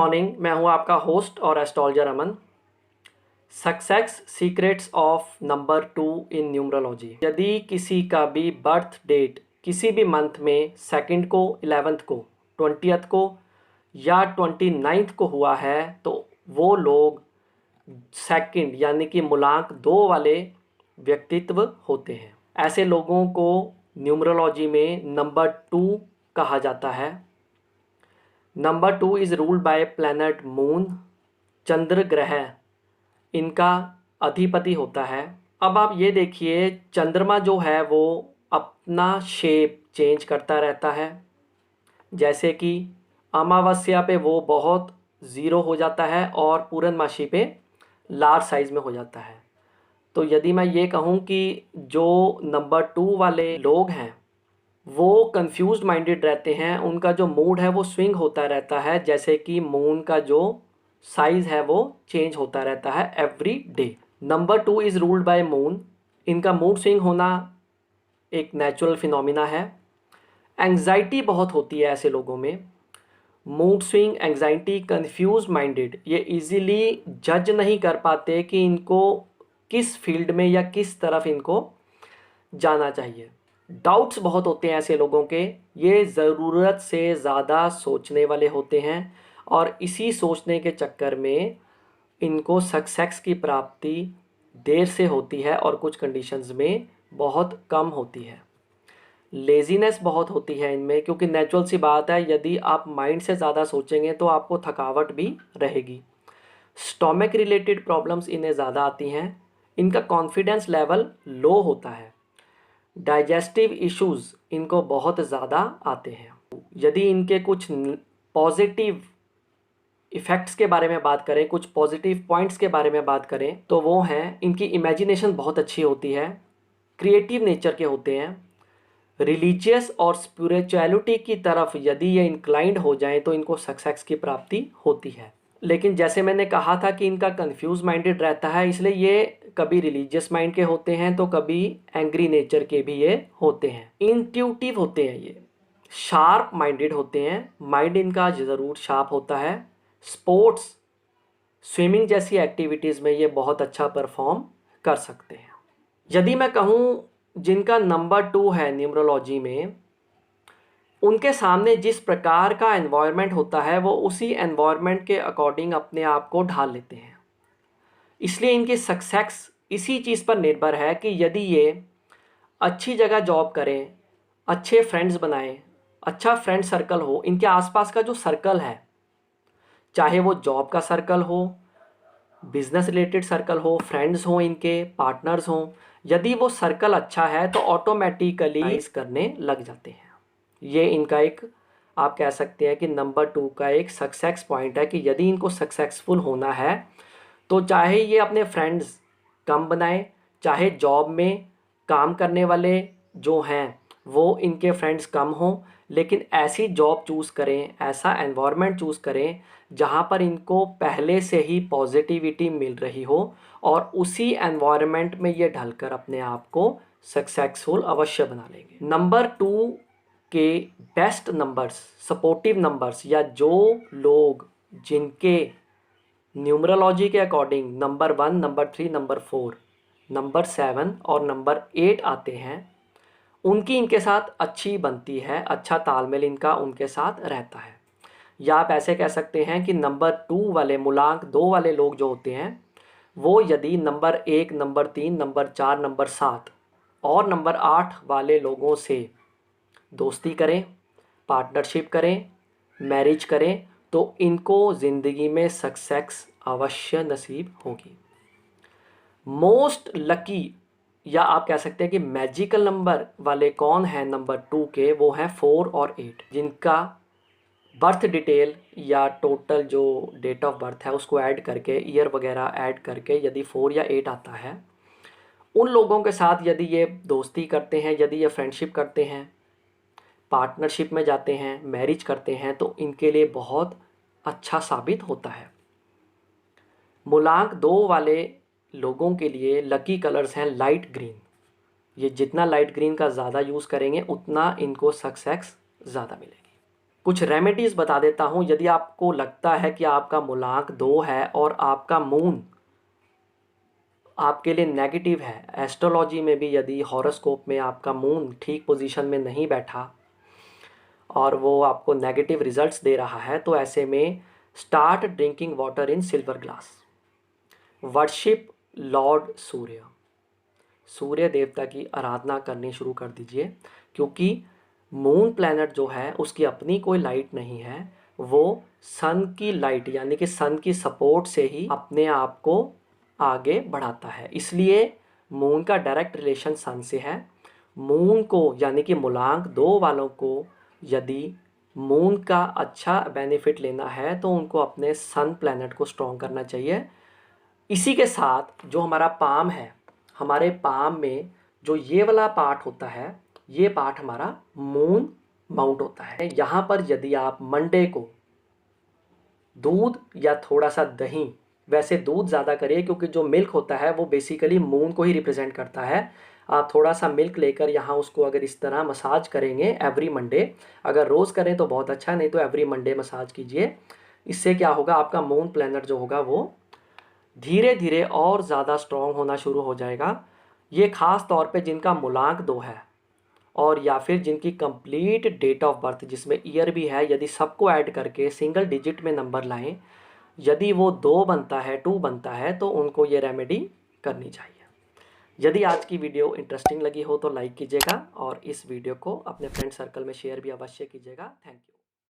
Morning. मैं हूं आपका होस्ट और astrologer Aman. Success secrets of number 2 in numerology. यदि किसी का भी बर्थ डेट किसी भी मंथ में 2nd को, 11th को, 20th को या 29th को हुआ है तो वो लोग सेकंड यानी कि मूलांक 2 वाले व्यक्तित्व होते हैं। ऐसे लोगों को न्यूमरोलॉजी में नंबर 2 कहा जाता है। Number 2 is ruled by planet moon. चंद्र ग्रह इनका अधिपति होता है। अब आप ये देखिए, चंद्रमा जो है वो अपना शेप चेंज करता रहता है। जैसे कि अमावस्या पे वो बहुत ज़ीरो हो जाता है और पूर्णमासी पे लार्ज साइज़ में हो जाता है। तो यदि मैं ये कहूँ कि जो नंबर 2 वाले लोग हैं वो कंफ्यूज्ड माइंडेड रहते हैं, उनका जो मूड है वो स्विंग होता रहता है। जैसे कि मून का जो साइज़ है वो चेंज होता रहता है every day. Number 2 is ruled bye moon. इनका मूड स्विंग होना एक नेचुरल फिनोमिना है। एंग्जाइटी बहुत होती है ऐसे लोगों में। Mood swing, anxiety, confuse minded, ये इजीली जज नहीं कर पाते कि इनको किस फील्ड में या किस तरफ इनको जाना चाहिए। डाउट्स बहुत होते हैं ऐसे लोगों के। ये ज़रूरत से ज़्यादा सोचने वाले होते हैं और इसी सोचने के चक्कर में इनको सक्सेस की प्राप्ति देर से होती है और कुछ कंडीशंस में बहुत कम होती है। लेज़ीनेस बहुत होती है इनमें, क्योंकि नेचुरल सी बात है, यदि आप माइंड से ज़्यादा सोचेंगे तो आपको थकावट भी रहेगी। स्टोमक रिलेटेड प्रॉब्लम्स इन्हें ज़्यादा आती हैं। इनका कॉन्फिडेंस लेवल लो होता है। डाइजेस्टिव इश्यूज़ इनको बहुत ज़्यादा आते हैं। यदि इनके कुछ पॉजिटिव इफ़ेक्ट्स के बारे में बात करें, कुछ पॉजिटिव पॉइंट्स के बारे में बात करें तो वो हैं, इनकी इमेजिनेशन बहुत अच्छी होती है, क्रिएटिव नेचर के होते हैं, रिलीजियस और स्पिरिचुअलिटी की तरफ यदि ये इंक्लाइंड हो जाएं तो इनको सक्सेस की प्राप्ति होती है। लेकिन जैसे मैंने कहा था कि इनका कंफ्यूज माइंडेड रहता है, इसलिए ये कभी रिलीजियस माइंड के होते हैं तो कभी एंग्री नेचर के भी ये होते हैं। इंट्यूटिव होते हैं ये, शार्प माइंडेड होते हैं, माइंड इनका ज़रूर शार्प होता है। स्पोर्ट्स, स्विमिंग जैसी एक्टिविटीज़ में ये बहुत अच्छा परफॉर्म कर सकते हैं। यदि मैं कहूँ जिनका नंबर 2 है न्यूमरोलॉजी में, उनके सामने जिस प्रकार का एनवायरनमेंट होता है वो उसी एनवायरनमेंट के अकॉर्डिंग अपने आप को ढाल लेते हैं। इसलिए इनकी सक्सेस इसी चीज़ पर निर्भर है कि यदि ये अच्छी जगह जॉब करें, अच्छे फ्रेंड्स बनाएं, अच्छा फ्रेंड सर्कल हो, इनके आसपास का जो सर्कल है, चाहे वो जॉब का सर्कल हो, बिजनेस रिलेटेड सर्कल हो, फ्रेंड्स हो, इनके पार्टनर्स हों, यदि वो सर्कल अच्छा है तो ऑटोमेटिकली करने लग जाते हैं। ये इनका एक, आप कह सकते हैं कि नंबर 2 का एक सक्सेस पॉइंट है कि यदि इनको सक्सेसफुल होना है तो चाहे ये अपने फ्रेंड्स कम बनाए, चाहे जॉब में काम करने वाले जो हैं वो इनके फ्रेंड्स कम हों, लेकिन ऐसी जॉब चूज़ करें, ऐसा एनवायरनमेंट चूज़ करें जहाँ पर इनको पहले से ही पॉजिटिविटी मिल रही हो और उसी एनवायरनमेंट में ये ढलकर अपने आप को सक्सेसफुल अवश्य बना लेंगे। नंबर 2 के बेस्ट नंबर्स, सपोर्टिव नंबर्स, या जो लोग जिनके न्यूमरोलॉजी के according number 1, number 3, number 4, number 7 और नंबर 8 आते हैं, उनकी इनके साथ अच्छी बनती है, अच्छा तालमेल इनका उनके साथ रहता है। या आप ऐसे कह सकते हैं कि नंबर 2 वाले, मूलांक 2 वाले लोग जो होते हैं वो यदि नंबर 1, नंबर 3, नंबर 4, नंबर 7 और नंबर 8 वाले लोगों से दोस्ती करें, पार्टनरशिप करें, मैरिज करें तो इनको ज़िंदगी में सक्सेस अवश्य नसीब होगी। मोस्ट लकी, या आप कह सकते हैं कि मैजिकल नंबर वाले कौन हैं नंबर 2 के, वो हैं 4 और 8, जिनका बर्थ डिटेल या टोटल जो डेट ऑफ बर्थ है उसको ऐड करके, ईयर वगैरह ऐड करके यदि 4 या 8 आता है, उन लोगों के साथ यदि ये दोस्ती करते हैं, यदि ये फ्रेंडशिप करते हैं, पार्टनरशिप में जाते हैं, मैरिज करते हैं तो इनके लिए बहुत अच्छा साबित होता है। मूलांक 2 वाले लोगों के लिए लकी कलर्स हैं लाइट ग्रीन। ये जितना लाइट ग्रीन का ज़्यादा यूज़ करेंगे उतना इनको सक्सेस ज़्यादा मिलेगी। कुछ रेमेडीज़ बता देता हूँ। यदि आपको लगता है कि आपका मूलांक 2 है और आपका मून आपके लिए नेगेटिव है, एस्ट्रोलॉजी में भी यदि हॉरोस्कोप में आपका मून ठीक पोजीशन में नहीं बैठा और वो आपको नेगेटिव रिजल्ट्स दे रहा है, तो ऐसे में start drinking water in silver glass. Worship lord Surya, Surya देवता की आराधना करनी शुरू कर दीजिए, क्योंकि मून प्लैनेट जो है उसकी अपनी कोई लाइट नहीं है, वो सन की लाइट यानी कि सन की सपोर्ट से ही अपने आप को आगे बढ़ाता है। इसलिए मून का डायरेक्ट रिलेशन सन से है। मून को यानी कि मूलांक 2 वालों को यदि मून का अच्छा बेनिफिट लेना है तो उनको अपने सन प्लैनेट को स्ट्रॉन्ग करना चाहिए। इसी के साथ जो हमारा पाम है, हमारे पाम में जो ये वाला पार्ट होता है, ये पार्ट हमारा मून माउंट होता है। यहाँ पर यदि आप मंडे को दूध या थोड़ा सा दही, वैसे दूध ज़्यादा करिए क्योंकि जो मिल्क होता है वो बेसिकली मून को ही रिप्रेजेंट करता है। आप थोड़ा सा मिल्क लेकर यहाँ उसको अगर इस तरह मसाज करेंगे एवरी मंडे, अगर रोज़ करें तो बहुत अच्छा, नहीं तो एवरी मंडे मसाज कीजिए। इससे क्या होगा, आपका मून प्लैनेट जो होगा वो धीरे धीरे और ज़्यादा स्ट्रॉन्ग होना शुरू हो जाएगा। ये ख़ास तौर पे जिनका मूलांक 2 है और या फिर जिनकी कंप्लीट डेट ऑफ बर्थ जिसमें ईयर भी है, यदि सबको ऐड करके सिंगल डिजिट में नंबर लाएं, यदि वो 2 बनता है, 2 बनता है, तो उनको ये रेमेडी करनी चाहिए। यदि आज की वीडियो इंटरेस्टिंग लगी हो तो लाइक कीजिएगा और इस वीडियो को अपने फ्रेंड सर्कल में शेयर भी अवश्य कीजिएगा। Thank you.